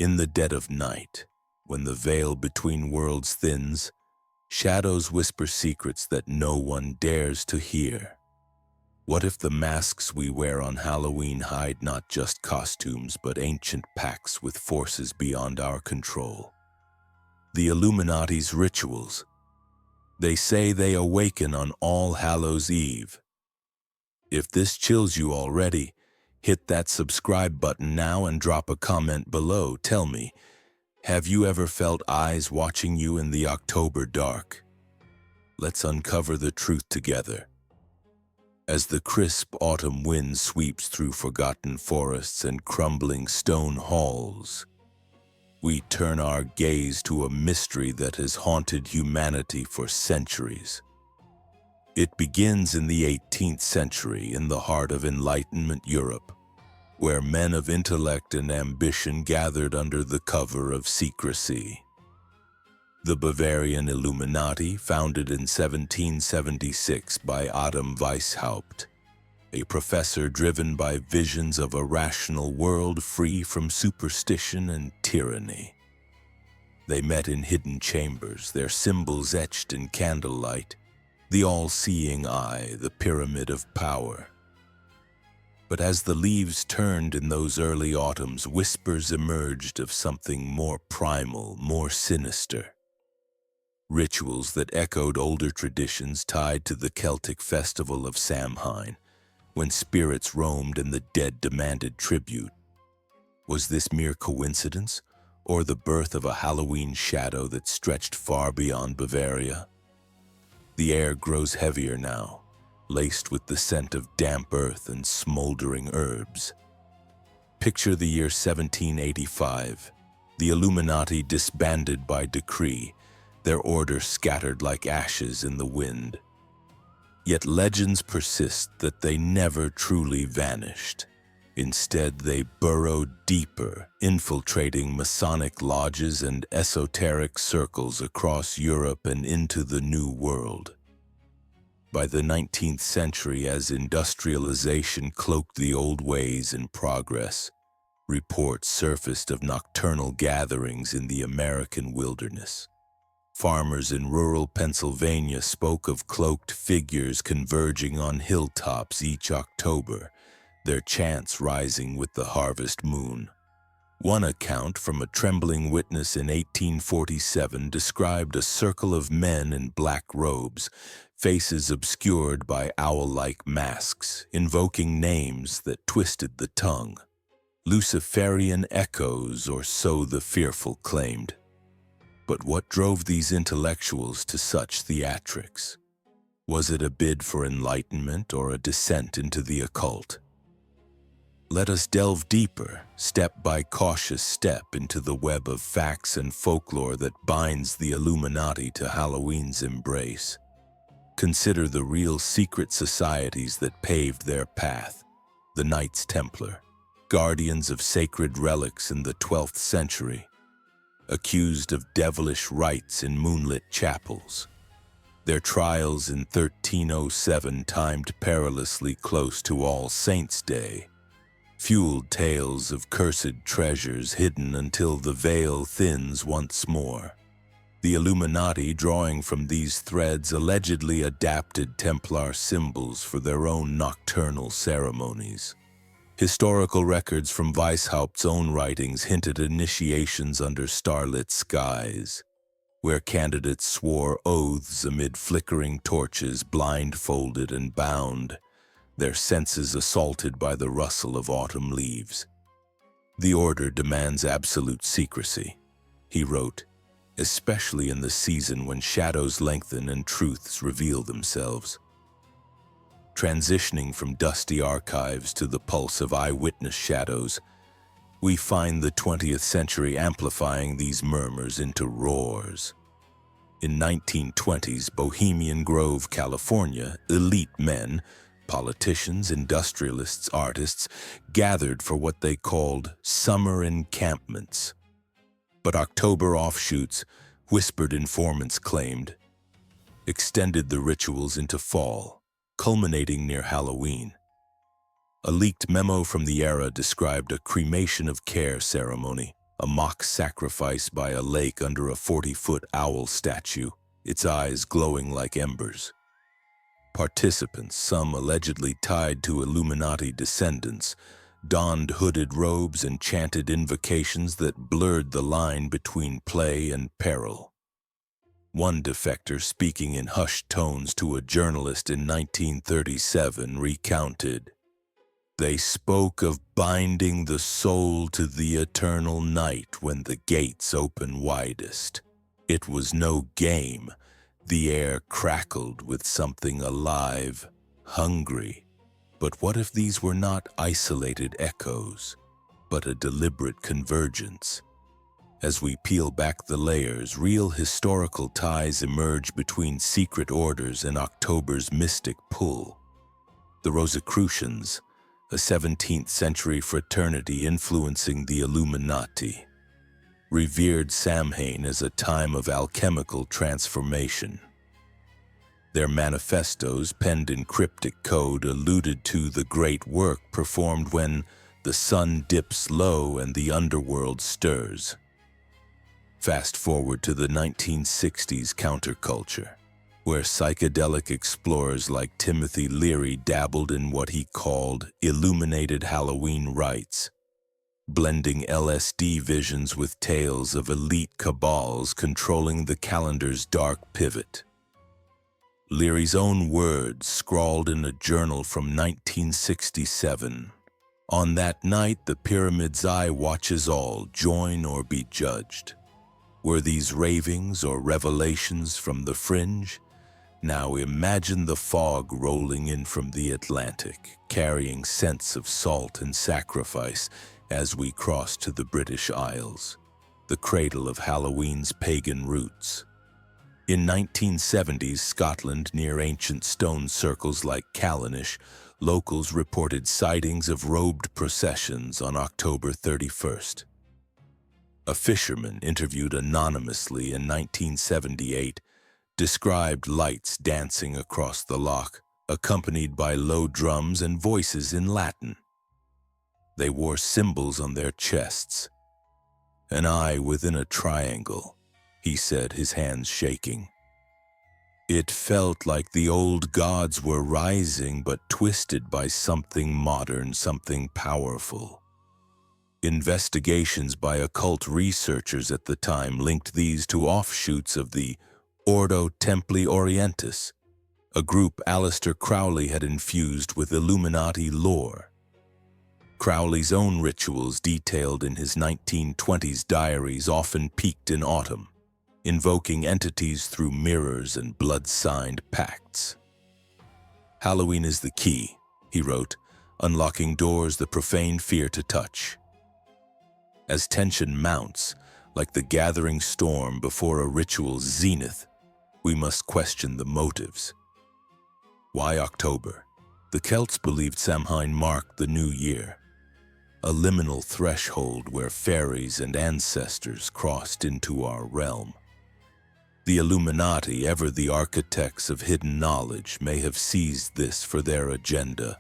In the dead of night, when the veil between worlds thins, shadows whisper secrets that no one dares to hear. What if the masks we wear on Halloween hide not just costumes but ancient pacts with forces beyond our control? The Illuminati's rituals. They say they awaken on All Hallows' Eve. If this chills you already, hit that subscribe button now and drop a comment below. Tell me, have you ever felt eyes watching you in the October dark? Let's uncover the truth together. As the crisp autumn wind sweeps through forgotten forests and crumbling stone halls, we turn our gaze to a mystery that has haunted humanity for centuries. It begins in the 18th century in the heart of Enlightenment Europe, where men of intellect and ambition gathered under the cover of secrecy. The Bavarian Illuminati, founded in 1776 by Weishaupt, a professor driven by visions of a rational world free from superstition and tyranny. They met in hidden chambers, their symbols etched in candlelight, the all-seeing eye, the pyramid of power. But as the leaves turned in those early autumns, whispers emerged of something more primal, more sinister. Rituals that echoed older traditions tied to the Celtic festival of Samhain, when spirits roamed and the dead demanded tribute. Was this mere coincidence, or the birth of a Halloween shadow that stretched far beyond Bavaria? The air grows heavier now, laced with the scent of damp earth and smoldering herbs. Picture the year 1785, the Illuminati disbanded by decree, their order scattered like ashes in the wind. Yet legends persist that they never truly vanished. Instead, they burrowed deeper, infiltrating Masonic lodges and esoteric circles across Europe and into the New World. By the 19th century, as industrialization cloaked the old ways in progress, reports surfaced of nocturnal gatherings in the American wilderness. Farmers in rural Pennsylvania spoke of cloaked figures converging on hilltops each October, their chants rising with the harvest moon. One account from a trembling witness in 1847 described a circle of men in black robes, faces obscured by owl-like masks, invoking names that twisted the tongue. Luciferian echoes, or so the fearful claimed. But what drove these intellectuals to such theatrics? Was it a bid for enlightenment or a descent into the occult? Let us delve deeper, step by cautious step, into the web of facts and folklore that binds the Illuminati to Halloween's embrace. Consider the real secret societies that paved their path. The Knights Templar, guardians of sacred relics in the 12th century, accused of devilish rites in moonlit chapels. Their trials in 1307, timed perilously close to All Saints' Day, fueled tales of cursed treasures hidden until the veil thins once more. The Illuminati, drawing from these threads, allegedly adapted Templar symbols for their own nocturnal ceremonies. Historical records from Weishaupt's own writings hinted initiations under starlit skies, where candidates swore oaths amid flickering torches, blindfolded and bound, their senses assaulted by the rustle of autumn leaves. "The order demands absolute secrecy," he wrote, "especially in the season when shadows lengthen and truths reveal themselves." Transitioning from dusty archives to the pulse of eyewitness shadows, we find the 20th century amplifying these murmurs into roars. In 1920s Bohemian Grove, California, elite men, politicians, industrialists, artists, gathered for what they called summer encampments. But October offshoots, whispered informants claimed, extended the rituals into fall, culminating near Halloween. A leaked memo from the era described a cremation of care ceremony, a mock sacrifice by a lake under a 40-foot owl statue, its eyes glowing like embers. Participants, some allegedly tied to Illuminati descendants, donned hooded robes and chanted invocations that blurred the line between play and peril. One defector, speaking in hushed tones to a journalist in 1937, recounted, "They spoke of binding the soul to the eternal night when the gates open widest. It was no game. The air crackled with something alive, hungry. But what if these were not isolated echoes, but a deliberate convergence? As we peel back the layers, real historical ties emerge between secret orders and October's mystic pull. The Rosicrucians, a 17th-century fraternity influencing the Illuminati, revered Samhain as a time of alchemical transformation. Their manifestos, penned in cryptic code, alluded to the great work performed when the sun dips low and the underworld stirs. Fast forward to the 1960s counterculture, where psychedelic explorers like Timothy Leary dabbled in what he called illuminated Halloween rites, blending LSD visions with tales of elite cabals controlling the calendar's dark pivot. Leary's own words, scrawled in a journal from 1967, "On that night the pyramid's eye watches all, join or be judged." Were these ravings or revelations from the fringe? Now imagine the fog rolling in from the Atlantic, carrying scents of salt and sacrifice as we cross to the British Isles, the cradle of Halloween's pagan roots. In 1970s Scotland, near ancient stone circles like Callanish, locals reported sightings of robed processions on October 31st. A fisherman interviewed anonymously in 1978 described lights dancing across the loch, accompanied by low drums and voices in Latin. They wore symbols on their chests. "An eye within a triangle," he said, his hands shaking. "It felt like the old gods were rising but twisted by something modern, something powerful." Investigations by occult researchers at the time linked these to offshoots of the Ordo Templi Orientis, a group Aleister Crowley had infused with Illuminati lore. Crowley's own rituals, detailed in his 1920s diaries, often peaked in autumn, invoking entities through mirrors and blood-signed pacts. "Halloween is the key," he wrote, "unlocking doors the profane fear to touch." As tension mounts, like the gathering storm before a ritual's zenith, we must question the motives. Why October? The Celts believed Samhain marked the new year, a liminal threshold where fairies and ancestors crossed into our realm. The Illuminati, ever the architects of hidden knowledge, may have seized this for their agenda,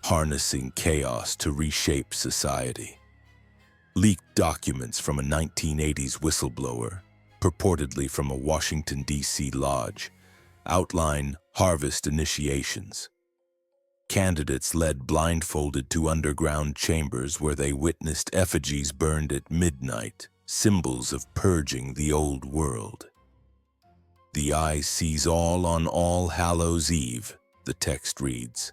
harnessing chaos to reshape society. Leaked documents from a 1980s whistleblower, purportedly from a Washington, D.C. lodge, outline harvest initiations. Candidates led blindfolded to underground chambers where they witnessed effigies burned at midnight, symbols of purging the old world. "The eye sees all on All Hallows' Eve," the text reads,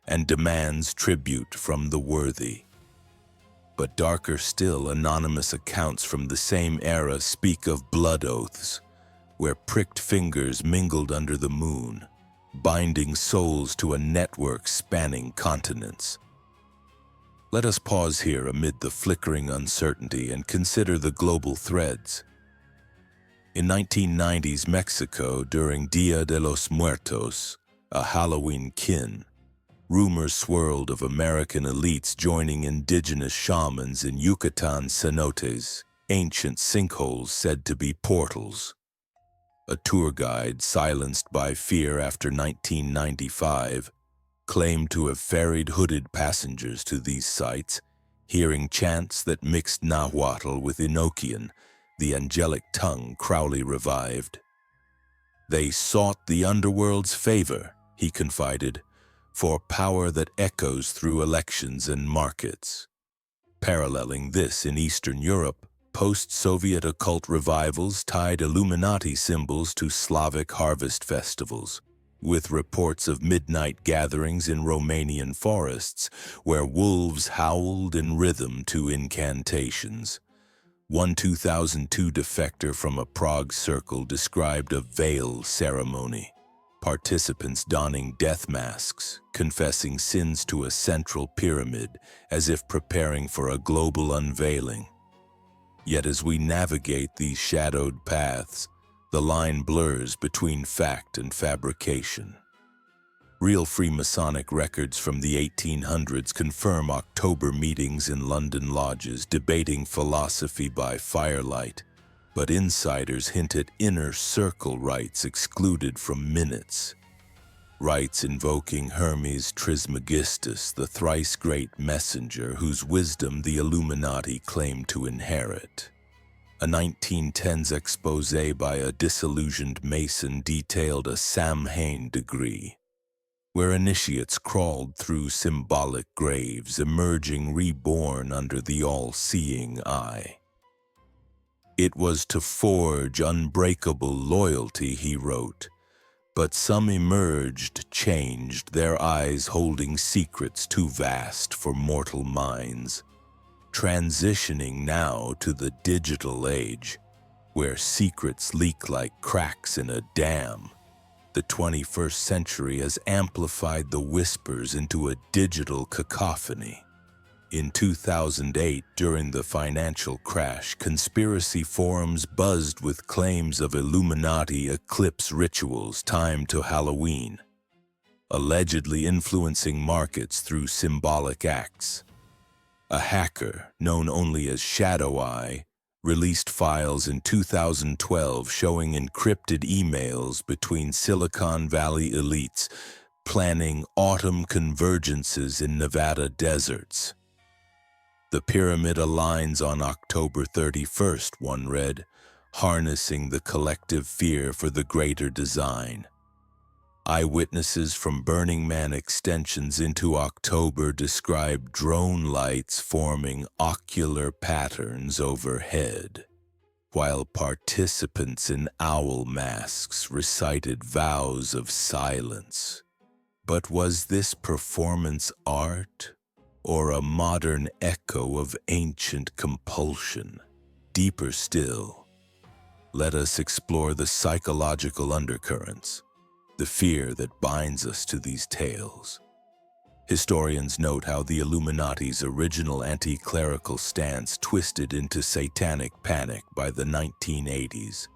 "and demands tribute from the worthy." But darker still, anonymous accounts from the same era speak of blood oaths, where pricked fingers mingled under the moon, binding souls to a network spanning continents. Let us pause here amid the flickering uncertainty and consider the global threads. In 1990s Mexico, during Dia de los Muertos, a Halloween kin, rumors swirled of American elites joining indigenous shamans in Yucatan cenotes, ancient sinkholes said to be portals. A tour guide, silenced by fear after 1995, claimed to have ferried hooded passengers to these sites, Hearing chants that mixed Nahuatl with Enochian, the angelic tongue Crowley revived. They sought the underworld's favor, he confided, for power that echoes through elections and markets. Paralleling this in Eastern Europe, post-Soviet occult revivals tied Illuminati symbols to Slavic harvest festivals, with reports of midnight gatherings in Romanian forests where wolves howled in rhythm to incantations. One 2002 defector from a Prague circle described a veil ceremony, participants donning death masks, confessing sins to a central pyramid as if preparing for a global unveiling. Yet as we navigate these shadowed paths, the line blurs between fact and fabrication. Real Freemasonic records from the 1800s confirm October meetings in London lodges debating philosophy by firelight, but insiders hint at inner circle rites excluded from minutes. Rites invoking Hermes Trismegistus, the thrice great messenger whose wisdom the Illuminati claimed to inherit. A 1910s expose by a disillusioned Mason detailed a Samhain degree, where initiates crawled through symbolic graves, emerging reborn under the all-seeing eye. It was to forge unbreakable loyalty, he wrote, but some emerged, changed, their eyes holding secrets too vast for mortal minds. Transitioning now to the digital age, where secrets leak like cracks in a dam. The 21st century has amplified the whispers into a digital cacophony. In 2008, during the financial crash, conspiracy forums buzzed with claims of Illuminati eclipse rituals timed to Halloween, allegedly influencing markets through symbolic acts. A hacker, known only as Shadow Eye, released files in 2012 showing encrypted emails between Silicon Valley elites planning autumn convergences in Nevada deserts. The pyramid aligns on October 31st, one read, harnessing the collective fear for the greater design. Eyewitnesses from Burning Man extensions into October described drone lights forming ocular patterns overhead, while participants in owl masks recited vows of silence. But was this performance art, or a modern echo of ancient compulsion? Deeper still, let us explore the psychological undercurrents, the fear that binds us to these tales. Historians note how the Illuminati's original anti-clerical stance twisted into satanic panic by the 1980s,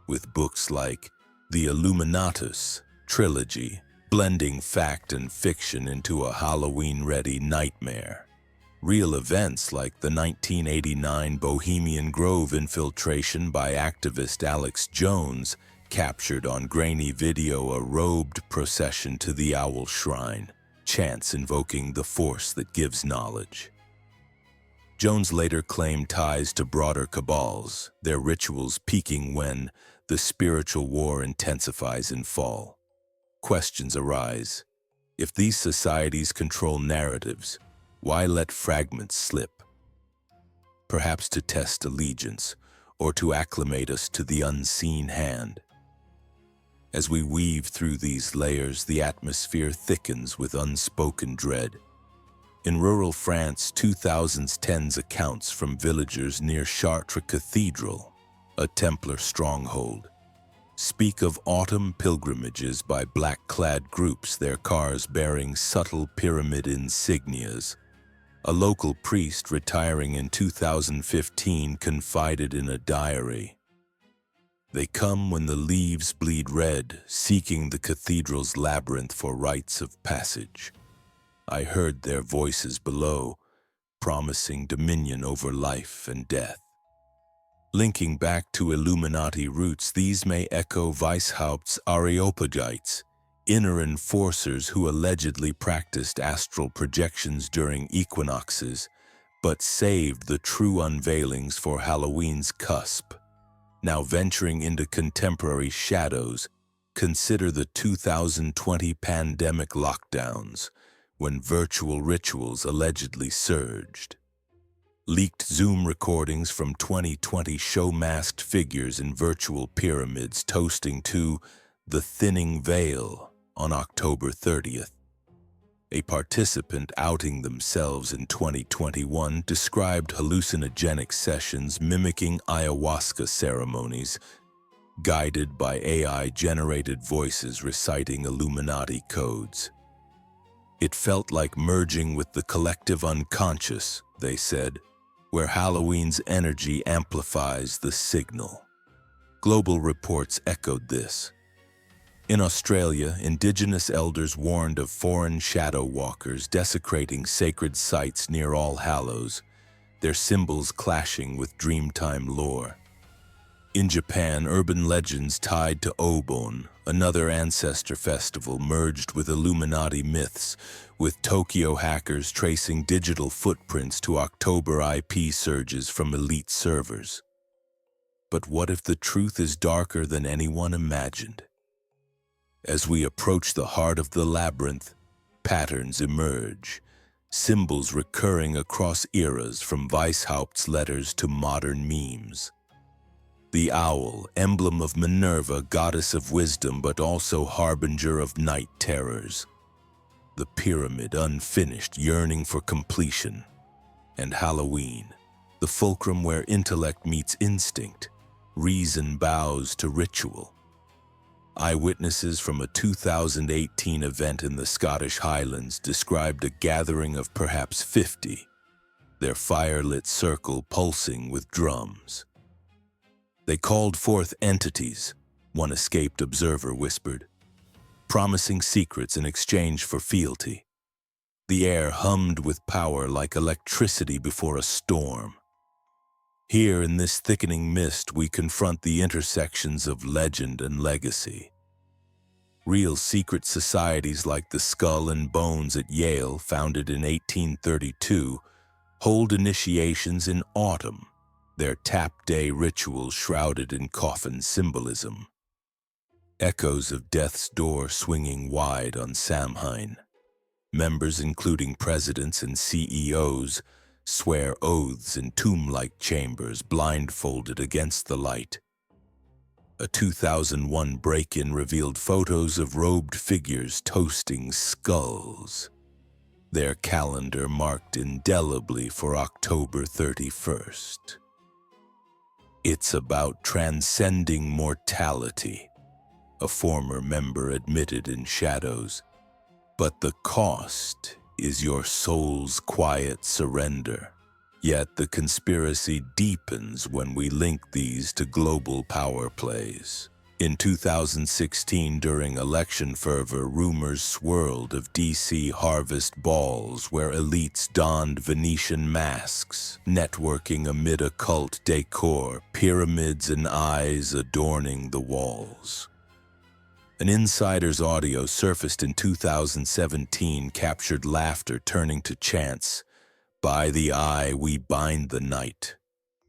with books like the Illuminatus trilogy blending fact and fiction into a Halloween-ready nightmare. Real events like the 1989 Bohemian Grove infiltration by activist Alex Jones captured on grainy video a robed procession to the Owl Shrine, chants invoking the force that gives knowledge. Jones later claimed ties to broader cabals, their rituals peaking when the spiritual war intensifies in fall. Questions arise. If these societies control narratives, why let fragments slip? Perhaps to test allegiance, or to acclimate us to the unseen hand. As we weave through these layers, the atmosphere thickens with unspoken dread. In rural France, 2010's accounts from villagers near Chartres Cathedral, a Templar stronghold, speak of autumn pilgrimages by black-clad groups, their cars bearing subtle pyramid insignias. A local priest retiring in 2015 confided in a diary, "They come when the leaves bleed red, seeking the cathedral's labyrinth for rites of passage. I heard their voices below, promising dominion over life and death." Linking back to Illuminati roots, these may echo Weishaupt's Areopagites, inner enforcers who allegedly practiced astral projections during equinoxes, but saved the true unveilings for Halloween's cusp. Now venturing into contemporary shadows, consider the 2020 pandemic lockdowns, when virtual rituals allegedly surged. Leaked Zoom recordings from 2020 show masked figures in virtual pyramids toasting to the thinning veil on October 30th. A participant outing themselves in 2021 described hallucinogenic sessions mimicking ayahuasca ceremonies, guided by AI-generated voices reciting Illuminati codes. It felt like merging with the collective unconscious, they said, where Halloween's energy amplifies the signal. Global reports echoed this. In Australia, Indigenous elders warned of foreign shadow walkers desecrating sacred sites near All Hallows, their symbols clashing with Dreamtime lore. In Japan, urban legends tied to Obon, another ancestor festival, merged with Illuminati myths, with Tokyo hackers tracing digital footprints to October IP surges from elite servers. But what if the truth is darker than anyone imagined? As we approach the heart of the labyrinth, patterns emerge, symbols recurring across eras from Weishaupt's letters to modern memes. The owl, emblem of Minerva, goddess of wisdom but also harbinger of night terrors. The pyramid, unfinished, yearning for completion. And Halloween, the fulcrum where intellect meets instinct, reason bows to ritual. Eyewitnesses from a 2018 event in the Scottish Highlands described a gathering of perhaps 50, their fire-lit circle pulsing with drums. They called forth entities, one escaped observer whispered, promising secrets in exchange for fealty. The air hummed with power like electricity before a storm. Here in this thickening mist, we confront the intersections of legend and legacy. Real secret societies like the Skull and Bones at Yale, founded in 1832, hold initiations in autumn, their tap day rituals shrouded in coffin symbolism. Echoes of death's door swinging wide on Samhain. Members, including presidents and CEOs, swear oaths in tomb-like chambers blindfolded against the light. A 2001 break-in revealed photos of robed figures toasting skulls, their calendar marked indelibly for October 31st. It's about transcending mortality, a former member admitted in shadows. But the cost is your soul's quiet surrender. Yet the conspiracy deepens when we link these to global power plays. In 2016, during election fervor, rumors swirled of DC harvest balls where elites donned Venetian masks, networking amid occult decor, pyramids and eyes adorning the walls. An insider's audio surfaced in 2017 captured laughter turning to chants. By the eye we bind the night.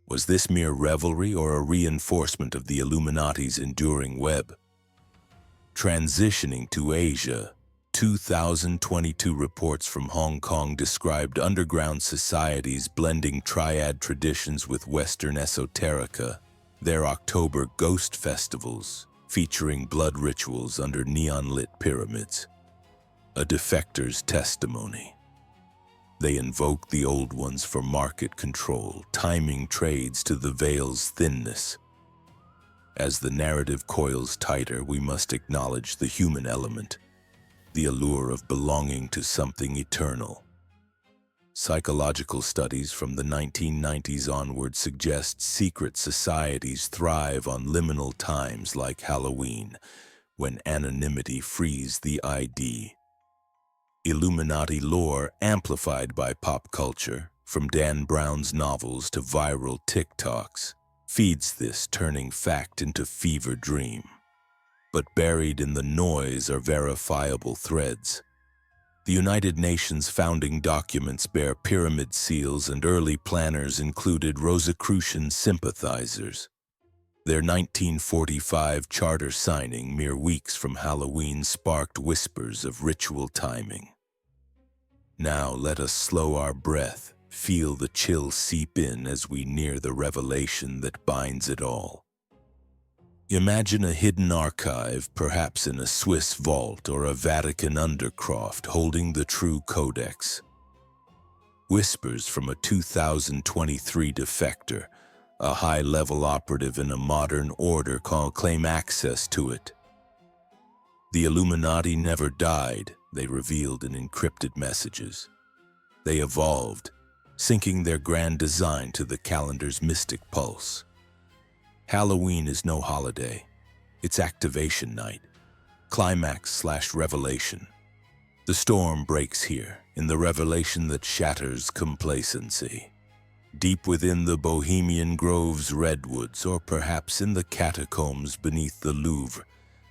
Was this mere revelry or a reinforcement of the Illuminati's enduring web? Transitioning to Asia, 2022 reports from Hong Kong described underground societies blending triad traditions with Western esoterica, their October ghost festivals, featuring blood rituals under neon-lit pyramids. A defector's testimony. They invoke the old ones for market control, timing trades to the veil's thinness. As the narrative coils tighter, we must acknowledge the human element, the allure of belonging to something eternal. Psychological studies from the 1990s onward suggest secret societies thrive on liminal times like Halloween, when anonymity frees the ID. Illuminati lore amplified by pop culture, from Dan Brown's novels to viral TikToks, feeds this, turning fact into fever dream. But buried in the noise are verifiable threads. The United Nations founding documents bear pyramid seals, and early planners included Rosicrucian sympathizers. Their 1945 charter signing, mere weeks from Halloween, sparked whispers of ritual timing. Now let us slow our breath, feel the chill seep in as we near the revelation that binds it all. Imagine a hidden archive, perhaps in a Swiss vault or a Vatican undercroft, holding the true codex. Whispers from a 2023 defector, a high-level operative in a modern order, claim access to it. The Illuminati never died, they revealed in encrypted messages. They evolved, syncing their grand design to the calendar's mystic pulse. Halloween is no holiday. It's activation night, climax/revelation. The storm breaks here, in the revelation that shatters complacency. Deep within the Bohemian Grove's redwoods, or perhaps in the catacombs beneath the Louvre,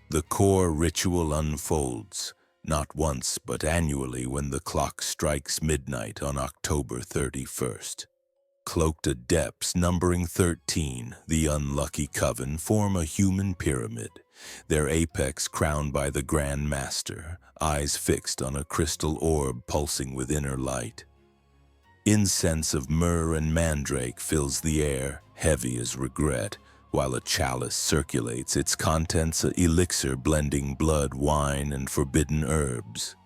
the core ritual unfolds, not once but annually when the clock strikes midnight on October 31st. Cloaked adepts numbering 13, the unlucky coven, form a human pyramid, their apex crowned by the Grand Master, eyes fixed on a crystal orb pulsing with inner light. Incense of myrrh and mandrake fills the air, heavy as regret, while a chalice circulates, its contents an elixir blending blood, wine, and forbidden herbs.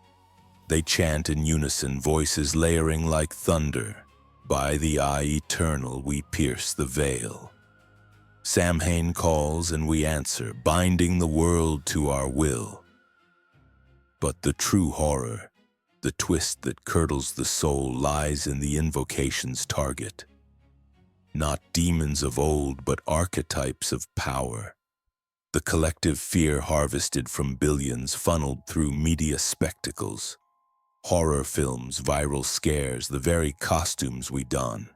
They chant in unison, voices layering like thunder. By the eye eternal we pierce the veil. Samhain calls and we answer, binding the world to our will. But the true horror, the twist that curdles the soul, lies in the invocation's target. Not demons of old, but archetypes of power. The collective fear harvested from billions, funneled through media spectacles. Horror films, viral scares, the very costumes we don.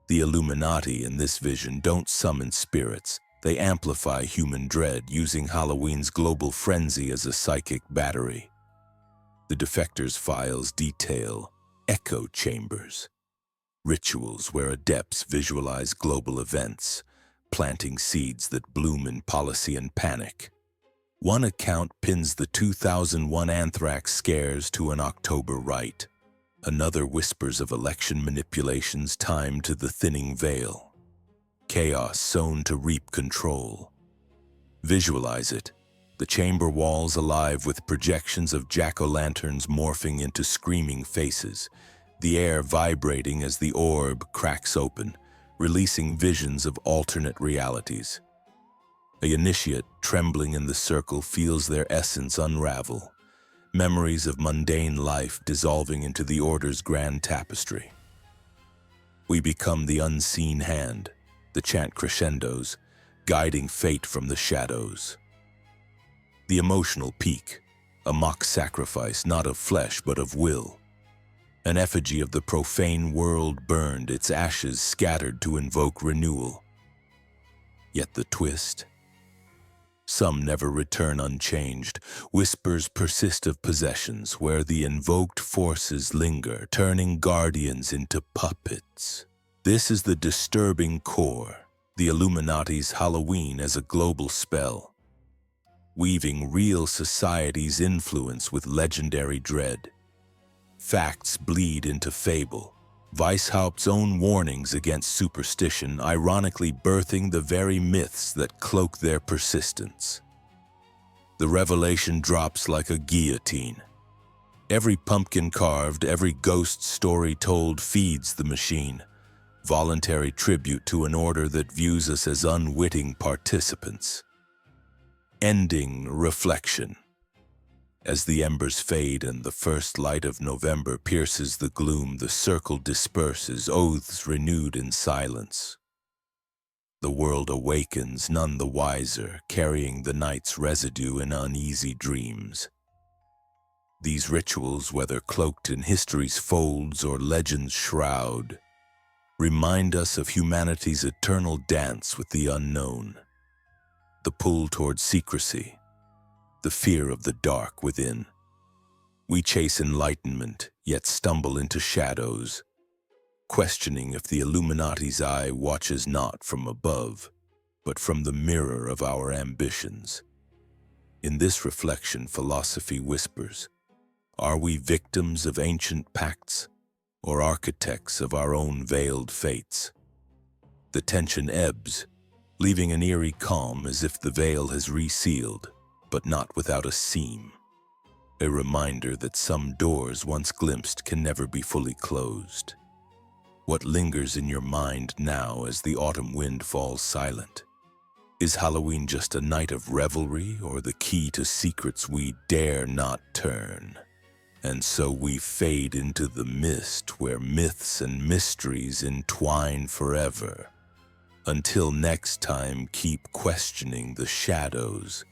The Illuminati in this vision don't summon spirits. They amplify human dread, using Halloween's global frenzy as a psychic battery. The defectors' files detail echo chambers, rituals where adepts visualize global events, planting seeds that bloom in policy and panic. One account pins the 2001 anthrax scares to an October rite. Another whispers of election manipulations timed to the thinning veil. Chaos sown to reap control. Visualize it, the chamber walls alive with projections of jack-o'-lanterns morphing into screaming faces, the air vibrating as the orb cracks open, releasing visions of alternate realities. The initiate, trembling in the circle, feels their essence unravel, memories of mundane life dissolving into the order's grand tapestry. We become the unseen hand, the chant crescendos, guiding fate from the shadows. The emotional peak, a mock sacrifice not of flesh but of will. An effigy of the profane world burned, its ashes scattered to invoke renewal. Yet the twist? Some never return unchanged. Whispers persist of possessions where the invoked forces linger, turning guardians into puppets. This is the disturbing core, the Illuminati's Halloween as a global spell, weaving real society's influence with legendary dread. Facts bleed into fable, Weishaupt's own warnings against superstition ironically birthing the very myths that cloak their persistence. The revelation drops like a guillotine. Every pumpkin carved, every ghost story told feeds the machine, voluntary tribute to an order that views us as unwitting participants. Ending reflection. As the embers fade and the first light of November pierces the gloom, the circle disperses, oaths renewed in silence. The world awakens, none the wiser, carrying the night's residue in uneasy dreams. These rituals, whether cloaked in history's folds or legend's shroud, remind us of humanity's eternal dance with the unknown. The pull toward secrecy, the fear of the dark within. We chase enlightenment, yet stumble into shadows, questioning if the Illuminati's eye watches not from above, but from the mirror of our ambitions. In this reflection, philosophy whispers, are we victims of ancient pacts, or architects of our own veiled fates? The tension ebbs, leaving an eerie calm as if the veil has resealed, but not without a seam. A reminder that some doors once glimpsed can never be fully closed. What lingers in your mind now as the autumn wind falls silent? Is Halloween just a night of revelry or the key to secrets we dare not turn? And so we fade into the mist where myths and mysteries entwine forever. Until next time, keep questioning the shadows